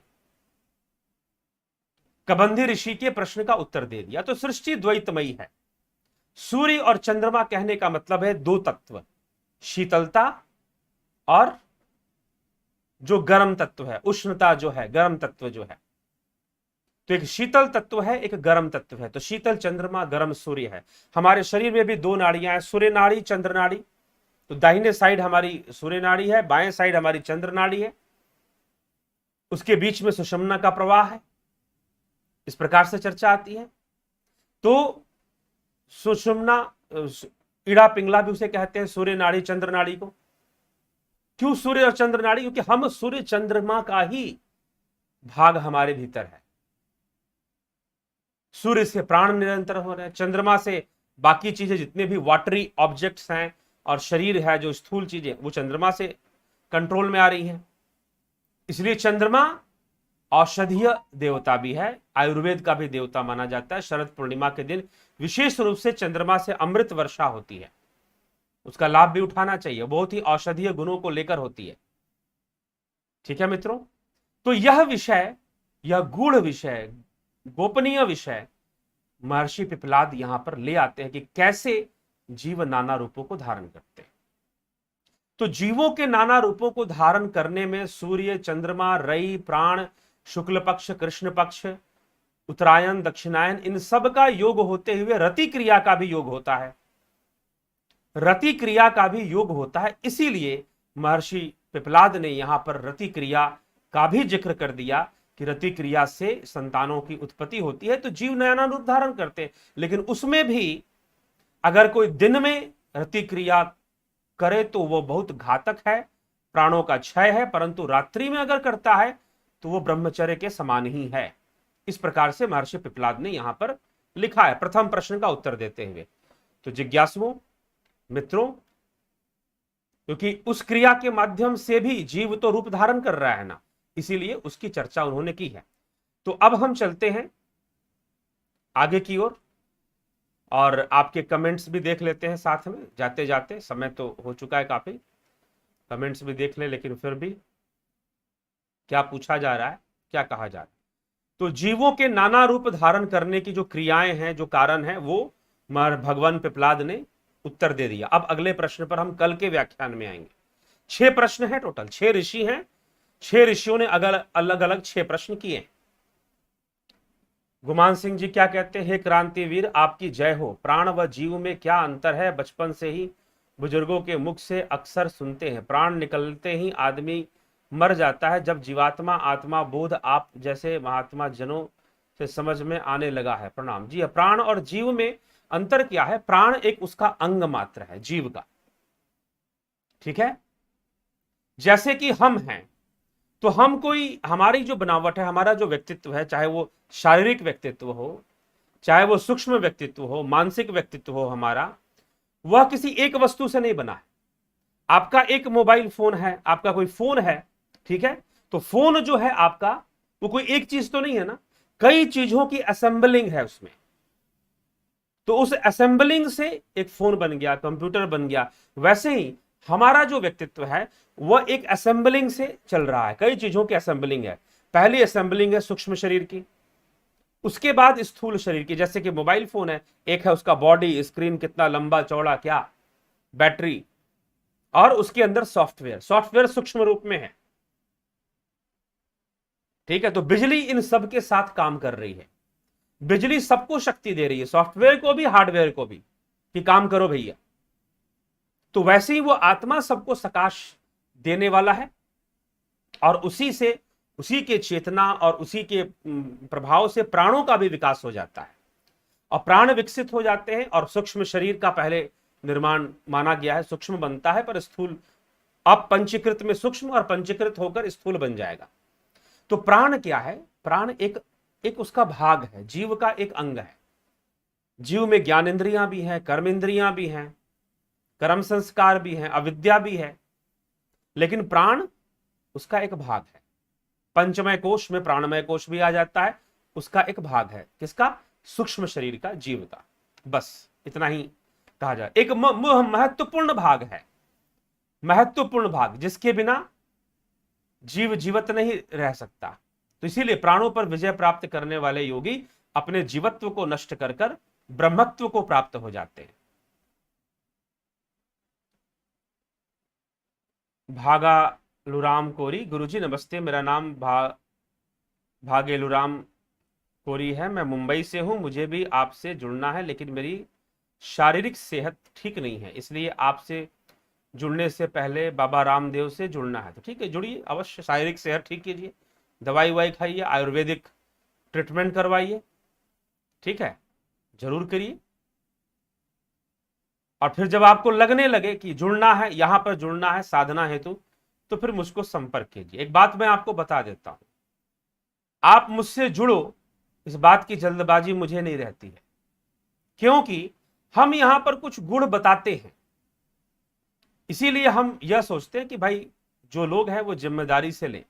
कबंधी ऋषि के प्रश्न का उत्तर दे दिया। तो सृष्टि द्वैतमयी है। सूर्य और चंद्रमा कहने का मतलब है दो तत्व, शीतलता और जो गर्म तत्व है, उष्णता जो है, गर्म तत्व जो है। तो एक शीतल तत्व है, एक गर्म तत्व है। तो शीतल चंद्रमा, गर्म सूर्य है। हमारे शरीर में भी दो नाड़ियां हैं, सूर्य नाड़ी, चंद्र नाड़ी। तो दाहिने साइड हमारी सूर्य नाड़ी है, बाएं साइड हमारी चंद्र नाड़ी है, उसके बीच में सुषुम्ना का प्रवाह है। इस प्रकार से चर्चा आती है। तो सुषुम्ना, इड़ा पिंगला भी उसे कहते हैं, सूर्य नाड़ी, चंद्र नाड़ी को। क्यों सूर्य और चंद्र नाड़ी? क्योंकि हम सूर्य चंद्रमा का ही भाग हमारे भीतर है। सूर्य से प्राण निरंतर हो रहे हैं, चंद्रमा से बाकी चीजें जितने भी वाटरी ऑब्जेक्ट्स हैं और शरीर है जो स्थूल चीजें, वो चंद्रमा से कंट्रोल में आ रही हैं। इसलिए चंद्रमा औषधीय देवता भी है, आयुर्वेद का भी देवता माना जाता है। शरद पूर्णिमा के दिन विशेष रूप से चंद्रमा से अमृत वर्षा होती है, उसका लाभ भी उठाना चाहिए, बहुत ही औषधीय गुणों को लेकर होती है। ठीक है मित्रों, तो यह विषय, यह गूढ़ विषय, गोपनीय विषय महर्षि पिपलाद यहां पर ले आते हैं कि कैसे जीव नाना रूपों को धारण करते हैं। तो जीवों के नाना रूपों को धारण करने में सूर्य, चंद्रमा, रई, प्राण, शुक्ल पक्ष, कृष्ण पक्ष, उत्तरायण, दक्षिणायन, इन सब का योग होते हुए रति क्रिया का भी योग होता है, रति क्रिया का भी योग होता है। इसीलिए महर्षि पिपलाद ने यहां पर रति क्रिया का भी जिक्र कर दिया कि रति क्रिया से संतानों की उत्पत्ति होती है, तो जीव नया रूप धारण करते हैं। लेकिन उसमें भी अगर कोई दिन में रति क्रिया करे तो वो बहुत घातक है, प्राणों का क्षय है, परंतु रात्रि में अगर करता है तो वो ब्रह्मचर्य के समान ही है। इस प्रकार से महर्षि पिप्लाद ने यहां पर लिखा है प्रथम प्रश्न का उत्तर देते हुए। तो जिज्ञासुओं, मित्रों, क्योंकि उस क्रिया के माध्यम से भी जीव तो रूप धारण कर रहा है ना, इसीलिए उसकी चर्चा उन्होंने की है। तो अब हम चलते हैं आगे की ओर और आपके कमेंट्स भी देख लेते हैं साथ में जाते जाते। समय तो हो चुका है काफी, कमेंट्स भी देख ले, लेकिन फिर भी क्या पूछा जा रहा है, क्या कहा जा रहा है। तो जीवों के नाना रूप धारण करने की जो क्रियाएं हैं, जो कारण है, वो भगवान पिप्लाद ने उत्तर दे दिया। अब अगले प्रश्न पर हम कल के व्याख्यान में आएंगे। 6 प्रश्न है टोटल, 6 ऋषि हैं, 6 ऋषियों ने अलग अलग 6 प्रश्न किए। गुमान सिंह जी क्या कहते हैं, हे क्रांतिवीर आपकी जय हो। प्राण व जीव में क्या अंतर है, बचपन से ही बुजुर्गों के मुख से अक्सर सुनते हैं। प्राण निकलते ही आदमी मर जाता है, जब जीवात्मा आत्मा बोध आप जैसे महात्मा जनों से समझ में आने लगा है। प्रणाम जी। प्राण और जीव में अंतर क्या है? प्राण एक उसका अंग मात्र है जीव का, ठीक है। जैसे कि हम हैं, तो हम कोई, हमारी जो बनावट है, हमारा जो व्यक्तित्व है, चाहे वो शारीरिक व्यक्तित्व हो, चाहे वो सूक्ष्म व्यक्तित्व हो, मानसिक व्यक्तित्व हो, हमारा वह किसी एक वस्तु से नहीं बना है। आपका एक मोबाइल फोन है, आपका कोई फोन है, ठीक है, तो फोन जो है आपका, वो कोई एक चीज तो नहीं है ना, कई चीजों की असेंबलिंग है उसमें। तो उस असेंबलिंग से एक फोन बन गया, कंप्यूटर बन गया। वैसे ही हमारा जो व्यक्तित्व है वह एक असेंबलिंग से चल रहा है, कई चीजों की असेंबलिंग है। पहली असेंबलिंग है सूक्ष्म शरीर की, उसके बाद स्थूल शरीर की। जैसे कि मोबाइल फोन है, एक है उसका बॉडी, स्क्रीन कितना लंबा चौड़ा, क्या बैटरी, और उसके अंदर सॉफ्टवेयर, सॉफ्टवेयर सूक्ष्म रूप में है, ठीक है। तो बिजली इन सब के साथ काम कर रही है, बिजली सबको शक्ति दे रही है, सॉफ्टवेयर को भी हार्डवेयर को भी, कि काम करो भैया। तो वैसे ही वो आत्मा सबको सकाश देने वाला है, और उसी से, उसी के चेतना और उसी के प्रभाव से प्राणों का भी विकास हो जाता है, और प्राण विकसित हो जाते हैं, और सूक्ष्म शरीर का पहले निर्माण माना गया है, सूक्ष्म बनता है पर स्थूल, अब पंचीकृत में सूक्ष्म और पंचीकृत होकर स्थूल बन जाएगा। तो प्राण क्या है? प्राण एक उसका भाग है, जीव का एक अंग है। जीव में ज्ञान इंद्रियां भी हैं, कर्म इंद्रियां भी हैं, कर्म संस्कार भी हैं, अविद्या भी है, लेकिन प्राण उसका एक भाग है। पंचमय कोश में प्राणमय कोश भी आ जाता है, उसका एक भाग है। किसका? सूक्ष्म शरीर का, जीव का। बस इतना ही कहा जाए। एक महत्वपूर्ण भाग है, महत्वपूर्ण भाग, जिसके बिना जीव जीवित नहीं रह सकता। तो इसीलिए प्राणों पर विजय प्राप्त करने वाले योगी अपने जीवत्व को नष्ट कर कर ब्रह्मत्व को प्राप्त हो जाते हैं। भागालुराम कोरी, गुरुजी नमस्ते, मेरा नाम भागेलुराम कोरी है, मैं मुंबई से हूं। मुझे भी आपसे जुड़ना है, लेकिन मेरी शारीरिक सेहत ठीक नहीं है, इसलिए आपसे जुड़ने से पहले बाबा रामदेव से जुड़ना है। तो ठीक है, जुड़िए अवश्य, शारीरिक सेहत ठीक कीजिए, दवाई वाई खाइए, आयुर्वेदिक ट्रीटमेंट करवाइए, ठीक है, जरूर करिए। और फिर जब आपको लगने लगे कि जुड़ना है, यहां पर जुड़ना है साधना हेतु, तो फिर मुझको संपर्क कीजिए। एक बात मैं आपको बता देता हूं, आप मुझसे जुड़ो, इस बात की जल्दबाजी मुझे नहीं रहती है, क्योंकि हम यहां पर कुछ गुण बताते हैं, इसीलिए हम यह सोचते हैं कि भाई जो लोग हैं वो जिम्मेदारी से लें।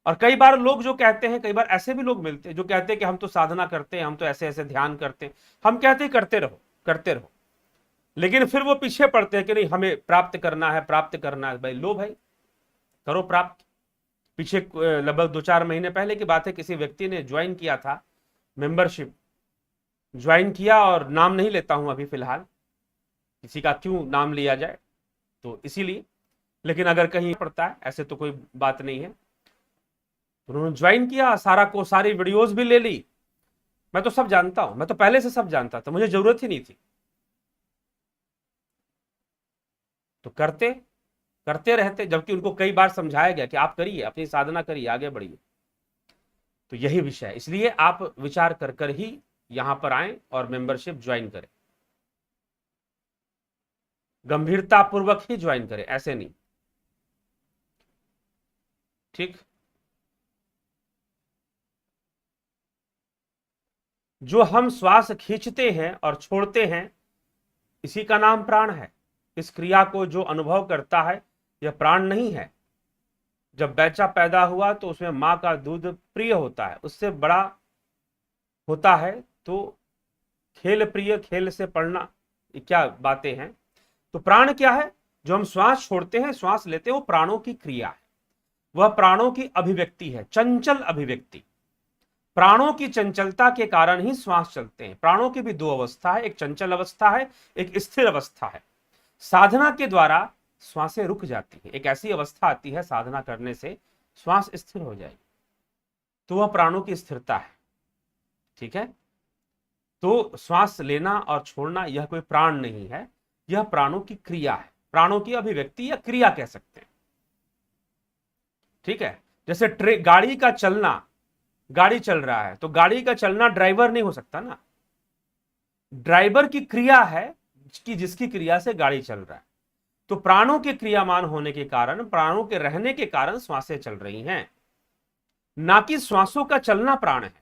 और कई बार लोग जो कहते हैं, कई बार ऐसे भी लोग मिलते हैं जो कहते हैं कि हम तो साधना करते हैं, हम तो ऐसे ऐसे ध्यान करते हैं। हम कहते हैं करते रहो, करते रहो, लेकिन फिर वो पीछे पड़ते हैं कि नहीं हमें प्राप्त करना है, प्राप्त करना है। भाई लो भाई, करो प्राप्त। पीछे लगभग 2-4 महीने पहले की बात है, किसी व्यक्ति ने ज्वाइन किया था, मेंबरशिप ज्वाइन किया, और नाम नहीं लेता हूं अभी फिलहाल, किसी का क्यों नाम लिया जाए, तो इसीलिए, लेकिन अगर कहीं पड़ता है ऐसे तो कोई बात नहीं है। उन्होंने ज्वाइन किया, सारी वीडियोस भी ले ली, मैं तो सब जानता हूं, मैं तो पहले से सब जानता था, मुझे जरूरत ही नहीं थी। तो करते करते रहते, जबकि उनको कई बार समझाया गया कि आप करिए, अपनी साधना करिए, आगे बढ़िए। तो यही विषय है, इसलिए आप विचार कर कर ही यहां पर आए और मेंबरशिप ज्वाइन करें, गंभीरता पूर्वक ही ज्वाइन करें, ऐसे नहीं, ठीक। जो हम श्वास खींचते हैं और छोड़ते हैं, इसी का नाम प्राण है। इस क्रिया को जो अनुभव करता है, यह प्राण नहीं है। जब बच्चा पैदा हुआ तो उसमें माँ का दूध प्रिय होता है, उससे बड़ा होता है तो खेल प्रिय, खेल से पढ़ना, ये क्या बातें हैं। तो प्राण क्या है? जो हम श्वास छोड़ते हैं, श्वास लेते हैं, वो प्राणों की क्रिया है, वह प्राणों की अभिव्यक्ति है, चंचल अभिव्यक्ति। प्राणों की चंचलता के कारण ही श्वास चलते हैं। प्राणों की भी दो अवस्था है, एक चंचल अवस्था है, एक स्थिर अवस्था है। साधना के द्वारा श्वासें रुक जाती है, एक ऐसी अवस्था आती है साधना करने से श्वास स्थिर हो जाएगी, तो वह प्राणों की स्थिरता है। ठीक है, तो श्वास लेना और छोड़ना यह कोई प्राण नहीं है, यह प्राणों की क्रिया है, प्राणों की अभिव्यक्ति या क्रिया कह सकते हैं। ठीक है, जैसे गाड़ी का चलना, गाड़ी चल रहा है तो गाड़ी का चलना ड्राइवर नहीं हो सकता ना, ड्राइवर की क्रिया है कि जिसकी क्रिया से गाड़ी चल रहा है। तो प्राणों के क्रियामान होने के कारण, प्राणों के रहने के कारण श्वासें चल रही हैं, ना कि श्वासों का चलना प्राण है।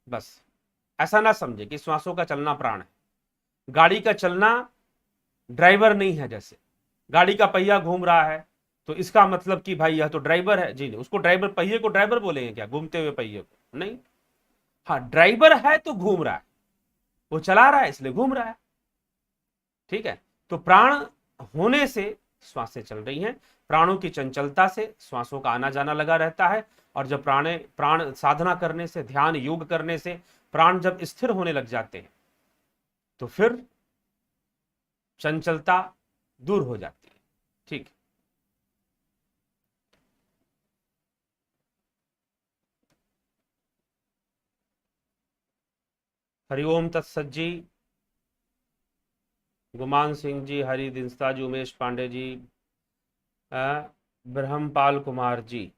बस ऐसा ना समझे कि श्वासों का चलना प्राण है। गाड़ी का चलना ड्राइवर नहीं है, जैसे गाड़ी का पहिया घूम रहा है तो इसका मतलब कि भाई यह तो ड्राइवर है, जी नहीं, उसको ड्राइवर, पहिए को ड्राइवर बोलेंगे क्या, घूमते हुए पहिए को? नहीं। हाँ, ड्राइवर है तो घूम रहा है, वो चला रहा है इसलिए घूम रहा है। ठीक है, तो प्राण होने से श्वासें चल रही हैं, प्राणों की चंचलता से श्वासों का आना जाना लगा रहता है। और जब प्राण साधना करने से, ध्यान योग करने से प्राण जब स्थिर होने लग जाते हैं तो फिर चंचलता दूर हो जाती है। ठीक, हरिओम तत्सत जी, गुमान सिंह जी, हरि दिंस्ता जी, उमेश पांडे जी, ब्रह्मपाल कुमार जी,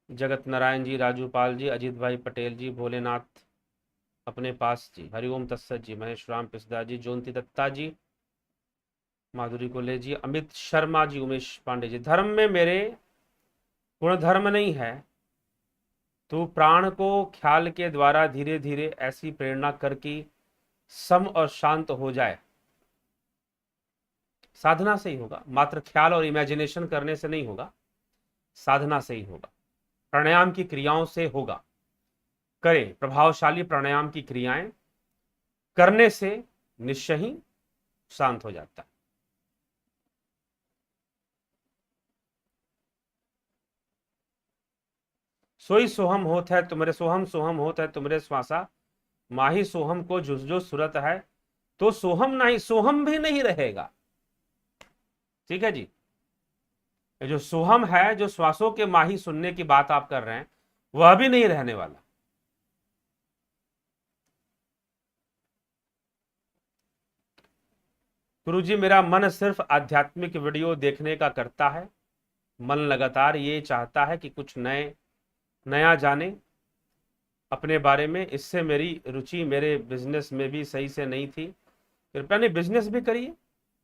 जगत नारायण जी, राजू पाल जी, अजीत भाई पटेल जी, भोलेनाथ अपने पास जी, हरिओम तत्सत जी, महेश राम पिस्दा जी, जोंती दत्ता जी, माधुरी कोले जी, अमित शर्मा जी, उमेश पांडे जी। धर्म में मेरे गुण धर्म नहीं है, तो प्राण को ख्याल के द्वारा धीरे धीरे ऐसी प्रेरणा कर कि सम और शांत हो जाए। साधना से ही होगा, मात्र ख्याल और इमेजिनेशन करने से नहीं होगा, साधना से ही होगा, प्राणायाम की क्रियाओं से होगा। करें प्रभावशाली प्राणायाम की क्रियाएं, करने से निश्चय ही शांत हो जाता है। सोई सोहम होत है तुमरे, सोहम सोहम होत है तुमरे श्वासा, माही सोहम को जुस जो सूरत है, तो सोहम नहीं, सोहम भी नहीं रहेगा। ठीक है जी, ये जो सोहम है, जो श्वासों के माही सुनने की बात आप कर रहे हैं, वह भी नहीं रहने वाला। गुरुजी, मेरा मन सिर्फ आध्यात्मिक वीडियो देखने का करता है, मन लगातार ये चाहता है कि कुछ नया जाने अपने बारे में। इससे मेरी रुचि मेरे बिजनेस में भी सही से नहीं थी। कृपया नहीं, बिजनेस भी करिए,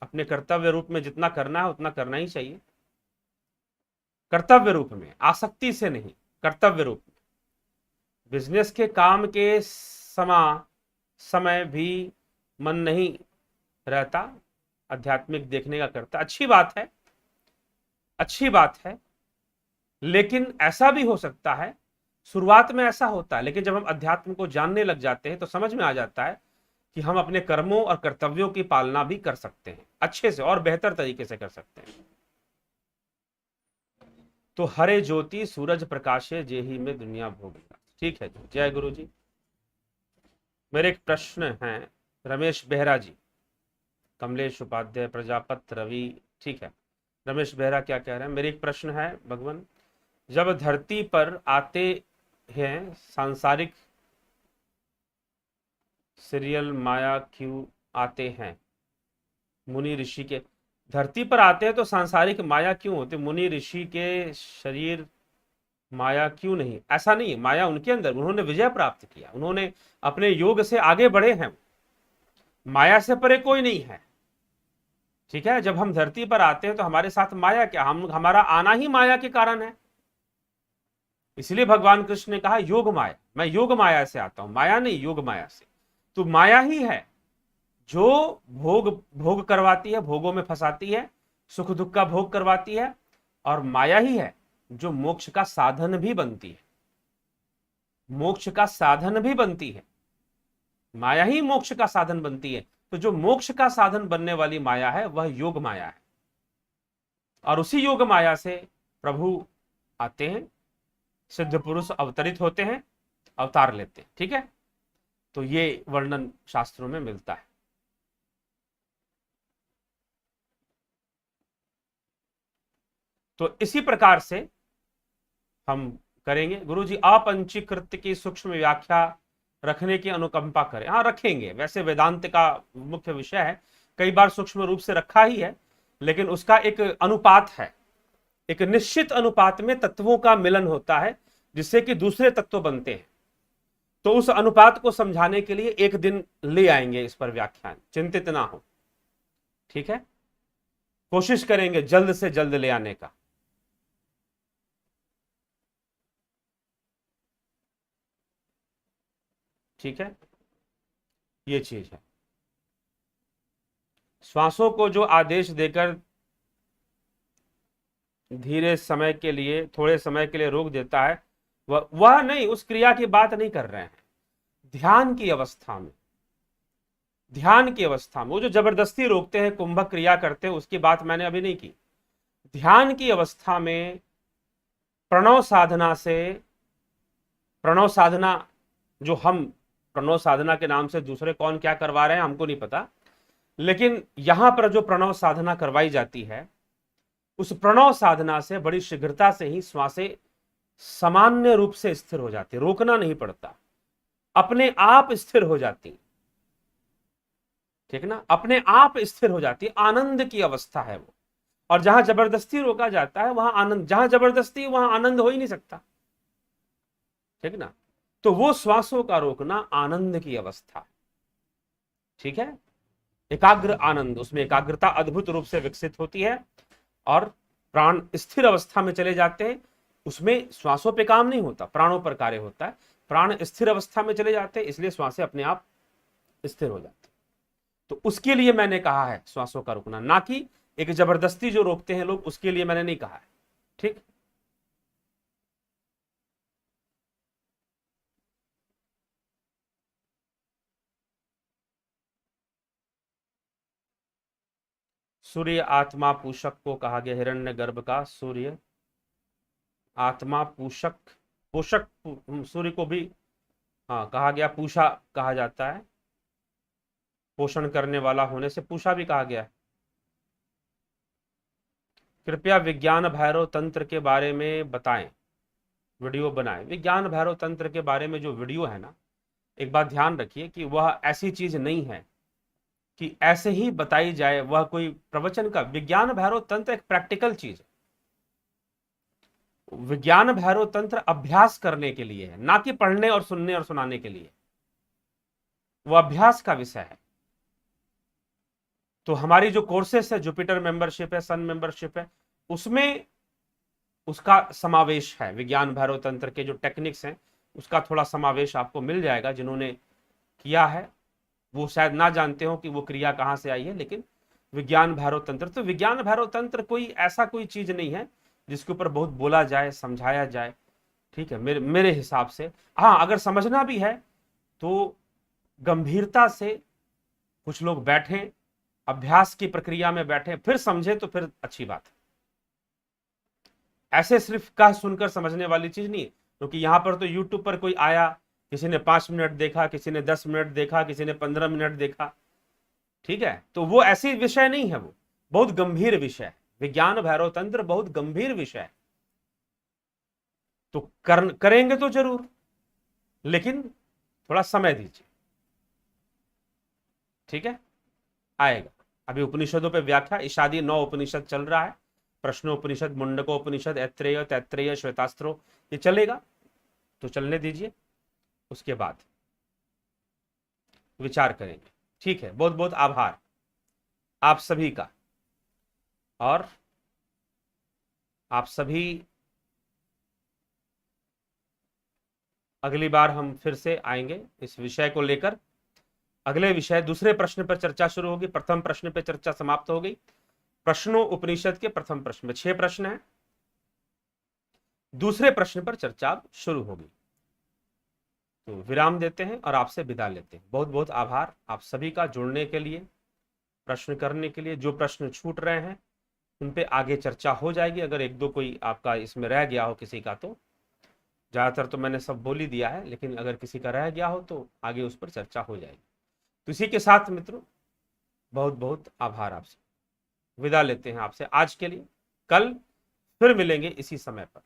अपने कर्तव्य रूप में जितना करना है उतना करना ही चाहिए, कर्तव्य रूप में, आसक्ति से नहीं, कर्तव्य रूप में। बिजनेस के काम के समय भी मन नहीं रहता, आध्यात्मिक देखने का करता। अच्छी बात है, अच्छी बात है, लेकिन ऐसा भी हो सकता है, शुरुआत में ऐसा होता है, लेकिन जब हम अध्यात्म को जानने लग जाते हैं तो समझ में आ जाता है कि हम अपने कर्मों और कर्तव्यों की पालना भी कर सकते हैं, अच्छे से और बेहतर तरीके से कर सकते हैं। तो हरे ज्योति सूरज प्रकाशे जेही में दुनिया भोगेगा। ठीक है जी, जय गुरु जी। मेरे एक प्रश्न है, रमेश बेहरा जी, कमलेश उपाध्याय, प्रजापत रवि। ठीक है, रमेश बेहरा क्या कह रहे हैं? मेरे एक प्रश्न है भगवान, जब धरती पर आते हैं सांसारिक सीरियल माया क्यों आते हैं? मुनि ऋषि के धरती पर आते हैं तो सांसारिक माया क्यों होते? मुनि ऋषि के शरीर माया क्यों नहीं? ऐसा नहीं है, माया उनके अंदर, उन्होंने विजय प्राप्त किया, उन्होंने अपने योग से आगे बढ़े हैं, माया से परे कोई नहीं है। ठीक है, जब हम धरती पर आते हैं तो हमारे साथ माया क्या, हमारा आना ही माया के कारण है। इसलिए भगवान कृष्ण ने कहा योग माया, मैं योग माया से आता हूं, माया नहीं, योग माया से। तो माया ही है जो भोग भोग करवाती है, भोगों में फंसाती है, सुख दुख का भोग करवाती है, और माया ही है जो मोक्ष का साधन भी बनती है, मोक्ष का साधन भी बनती है। माया ही मोक्ष का साधन बनती है। तो जो मोक्ष का साधन बनने वाली माया है वह योग माया है, और उसी योग माया से प्रभु आते हैं, सिद्ध पुरुष अवतरित होते हैं, अवतार लेते हैं। ठीक है, तो ये वर्णन शास्त्रों में मिलता है। तो इसी प्रकार से हम करेंगे। गुरु जी अपंचीकृत की सूक्ष्म व्याख्या रखने की अनुकंपा करें। हाँ रखेंगे, वैसे वेदांत का मुख्य विषय है, कई बार सूक्ष्म रूप से रखा ही है, लेकिन उसका एक अनुपात है, एक निश्चित अनुपात में तत्वों का मिलन होता है जिससे कि दूसरे तत्व बनते हैं। तो उस अनुपात को समझाने के लिए एक दिन ले आएंगे इस पर व्याख्यान, चिंतित ना हो। ठीक है, कोशिश करेंगे जल्द से जल्द ले आने का। ठीक है, ये चीज है। श्वासों को जो आदेश देकर धीरे समय के लिए, थोड़े समय के लिए रोक देता है, वह नहीं, उस क्रिया की बात नहीं कर रहे हैं। ध्यान की अवस्था में, ध्यान की अवस्था में वो जो जबरदस्ती रोकते हैं, कुंभक क्रिया करते हैं, उसकी बात मैंने अभी नहीं की। ध्यान की अवस्था में प्रणव साधना से, प्रणव साधना जो हम प्रणव साधना के नाम से दूसरे कौन क्या करवा रहे हैं हमको नहीं पता, लेकिन यहां पर जो प्रणव साधना करवाई जाती है, उस प्रणव साधना से बड़ी शीघ्रता से ही श्वासें सामान्य रूप से स्थिर हो जाती, रोकना नहीं पड़ता, अपने आप स्थिर हो जाती। ठीक ना, अपने आप स्थिर हो जाती, आनंद की अवस्था है वो। और जहां जबरदस्ती रोका जाता है वहां आनंद, जहां जबरदस्ती वहां आनंद हो ही नहीं सकता। ठीक ना, तो वो श्वासों का रोकना आनंद की अवस्था। ठीक है, एकाग्र आनंद, उसमें एकाग्रता अद्भुत रूप से विकसित होती है और प्राण स्थिर अवस्था में चले जाते हैं। उसमें श्वासों पे काम नहीं होता, प्राणों पर कार्य होता है। प्राण स्थिर अवस्था में चले जाते हैं, इसलिए श्वासें अपने आप स्थिर हो जाती। तो उसके लिए मैंने कहा है श्वासों का रुकना, ना कि एक जबरदस्ती जो रोकते हैं लोग, उसके लिए मैंने नहीं कहा है। ठीक, सूर्य आत्मा पूषक को कहा गया, हिरण्यगर्भ का सूर्य आत्मा पूषक, पोषक, सूर्य को भी हाँ कहा गया, पूषा कहा जाता है, पोषण करने वाला होने से पूषा भी कहा गया है। कृपया विज्ञान भैरव तंत्र के बारे में बताएं, वीडियो बनाएं। विज्ञान भैरव तंत्र के बारे में जो वीडियो है ना, एक बात ध्यान रखिए कि वह ऐसी चीज नहीं है कि ऐसे ही बताई जाए, वह कोई प्रवचन का। विज्ञान भैरव तंत्र एक प्रैक्टिकल चीज है। विज्ञान भैरव तंत्र अभ्यास करने के लिए है, ना कि पढ़ने और सुनने और सुनाने के लिए। वो अभ्यास का विषय है। तो हमारी जो कोर्सेस है, जुपिटर मेंबरशिप है, सन मेंबरशिप है, उसमें उसका समावेश है। विज्ञान भैरव तंत्र के जो टेक्निक्स हैं उसका थोड़ा समावेश आपको मिल जाएगा। जिन्होंने किया है वो शायद ना जानते हो कि वो क्रिया कहां से आई है, लेकिन विज्ञान भैरव तंत्र, तो विज्ञान भैरव तंत्र कोई ऐसा कोई चीज नहीं है जिसके ऊपर बहुत बोला जाए, समझाया जाए। ठीक है, मेरे हिसाब से। हाँ, अगर समझना भी है तो गंभीरता से कुछ लोग बैठें, अभ्यास की प्रक्रिया में बैठे, फिर समझे तो फिर अच्छी बात है। ऐसे सिर्फ कह सुनकर समझने वाली चीज नहीं है, क्योंकि यहां पर तो यूट्यूब पर कोई आया, किसी ने 5 मिनट देखा, किसी ने 10 मिनट देखा, किसी ने 15 मिनट देखा। ठीक है, तो वो ऐसी विषय नहीं है, वो बहुत गंभीर विषय है। विज्ञान भैरव तंत्र बहुत गंभीर विषय है। तो करेंगे तो जरूर, लेकिन थोड़ा समय दीजिए। ठीक है, आएगा। अभी उपनिषदों पे व्याख्या, इशादी 9 उपनिषद चल रहा है, प्रश्नोपनिषद, मुंडकोपनिषद, ऐत्रेय, तैत्रेय, श्वेतास्त्रो, ये चलेगा तो चलने दीजिए, उसके बाद विचार करेंगे। ठीक है, बहुत बहुत आभार आप सभी का। और आप सभी अगली बार हम फिर से आएंगे इस विषय को लेकर। अगले विषय दूसरे प्रश्न पर चर्चा शुरू होगी। प्रथम प्रश्न पर चर्चा समाप्त हो गई। प्रश्नों उपनिषद के प्रथम प्रश्न में 6 प्रश्न हैं, दूसरे प्रश्न पर चर्चा शुरू होगी। तो विराम देते हैं और आपसे विदा लेते हैं। बहुत बहुत आभार आप सभी का जुड़ने के लिए, प्रश्न करने के लिए। जो प्रश्न छूट रहे हैं उन पे आगे चर्चा हो जाएगी। अगर एक दो कोई आपका इसमें रह गया हो किसी का, तो ज़्यादातर तो मैंने सब बोल ही दिया है, लेकिन अगर किसी का रह गया हो तो आगे उस पर चर्चा हो जाएगी। तो इसी के साथ मित्रों बहुत बहुत आभार, आपसे विदा लेते हैं आपसे आज के लिए। कल फिर मिलेंगे इसी समय पर।